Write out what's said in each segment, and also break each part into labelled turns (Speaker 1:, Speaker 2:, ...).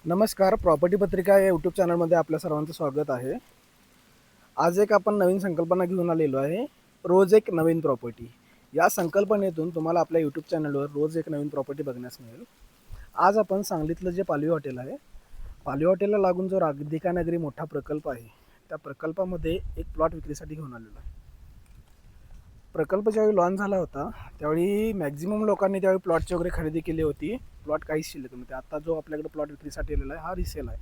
Speaker 1: नमस्कार. प्रॉपर्टी पत्रिका या यूट्यूब चॅनलमध्ये आपल्या सर्वांचं स्वागत आहे. आज एक आपण नवीन संकल्पना घेऊन आलेलो आहे. रोज एक नवीन प्रॉपर्टी. या संकल्पनेतून तुम्हाला आपल्या यूट्यूब चॅनलवर रोज एक नवीन प्रॉपर्टी बघण्यास मिळेल. आज आपण सांगलीतलं जे पालवी हॉटेल आहे, पालवी हॉटेलला लागून जो राधिका नगरी मोठा प्रकल्प आहे, त्या प्रकल्पामध्ये एक प्लॉट विक्रीसाठी घेऊन आलेलो आहे. प्रकल्प ज्यावेळी लॉन्च झाला होता त्यावेळी मॅक्झिमम लोकांनी त्यावेळी प्लॉटची वगैरे खरेदी केली होती. प्लॉट काहीच शिल्लक नव्हते. आता जो आपल्याकडे प्लॉट विक्रीसाठी आलेला आहे हा रिसेल आहे.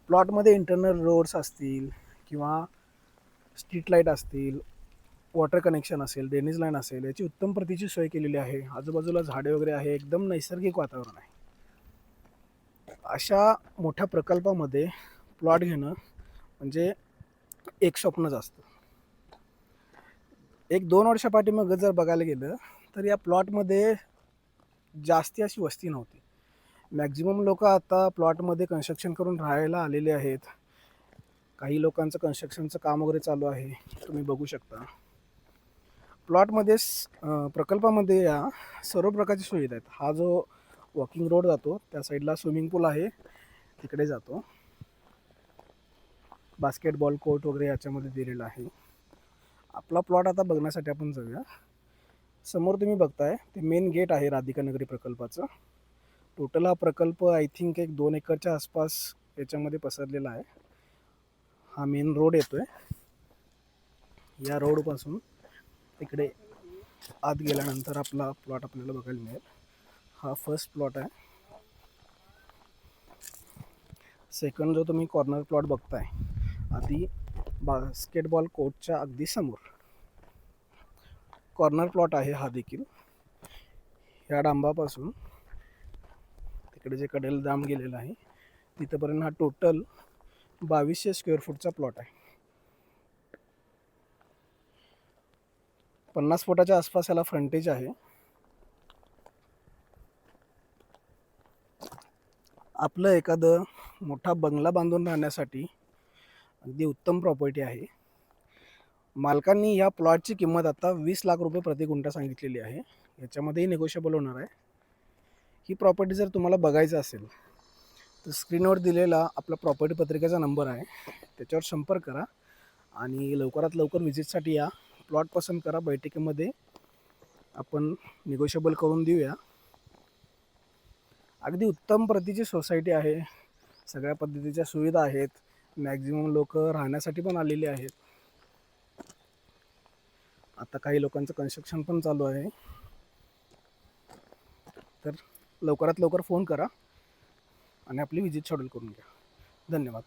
Speaker 1: प्लॉटमध्ये इंटरनल रोड्स असतील किंवा स्ट्रीट लाईट असतील, वॉटर कनेक्शन असेल, ड्रेनेज लाईन असेल, याची उत्तम प्रतीची सोय केलेली आहे. आजूबाजूला झाडे वगैरे आहे, एकदम नैसर्गिक वातावरण आहे. अशा मोठ्या प्रकल्पामध्ये प्लॉट घेणं म्हणजे एक स्वप्नच असतं. 1-2 वर्षापाठीमागं जर बघायला गेलं तर या प्लॉटमध्ये जास्ती अशी वस्ती नव्हती. मॅक्झिमम लोक आता प्लॉटमध्ये कन्स्ट्रक्शन करून राहायला आलेले आहेत. काही लोकांचं कन्स्ट्रक्शनचं काम वगैरे चालू आहे, तुम्ही बघू शकता. प्लॉटमध्ये प्रकल्पामध्ये या सर्व प्रकारच्या सुविधा आहेत. हा जो वॉकिंग रोड जातो त्या साईडला स्विमिंग पूल आहे, तिकडे जातो. बास्केटबॉल कोर्ट वगैरे याच्यामध्ये दिलेला आहे. आपला प्लॉट आता बघण्यासाठी आपण जाऊया. समोर तुम्ही बघताय ते मेन गेट आहे राधिका नगरी प्रकल्पाचं. टोटल हा प्रकल्प आय थिंक एक 2 एकरच्या आसपास याच्यामध्ये पसरलेला आहे. हा मेन रोड येतोय. या रोडपासून इकडे आत गेल्यानंतर आपला प्लॉट आपल्याला बघायला मिळेल. हा फर्स्ट प्लॉट आहे. सेकंड जो तुम्ही कॉर्नर प्लॉट बघताय आधी बास्केटबॉल कोर्टच्या अगदी समोर कॉर्नर प्लॉट आहे. हा देखील ह्या डांबापासून तिकडे जे कडेला डांब गेलेला आहे तिथपर्यंत हा टोटल 2200 स्क्वेअर फूटचा प्लॉट आहे. 50 फुटाच्या आसपास याला फ्रंटेज आहे. आपलं एखादं मोठा बंगला बांधून राहण्यासाठी अगदी उत्तम प्रॉपर्टी आहे. मालकांनी या प्लॉटची किंमत आता 20 लाख रुपये प्रति गुंठा सांगितलेली आहे. याच्यामध्येही निगोशिएबल होणार आहे. ही प्रॉपर्टी जर तुम्हाला बघायचं असेल तर स्क्रीनवर दिलेला आपला प्रॉपर्टी पत्रिकेचा नंबर आहे, त्याच्यावर संपर्क करा आणि लवकरात लवकर व्हिजिटसाठी या. प्लॉट पसंत करा. बैठकीमध्ये आपण निगोशिएबल करून देऊया. अगदी उत्तम प्रतीची सोसायटी आहे. सगळ्या पद्धतीच्या सुविधा आहेत. मॅक्झिमम लोक राहण्यासाठी पण आलेले आहेत. आता काही लोकांचं कन्स्ट्रक्शन पण चालू आहे. तर लवकरात लवकर फोन करा आणि आपली व्हिजिट शेड्यूल करून घ्या. धन्यवाद.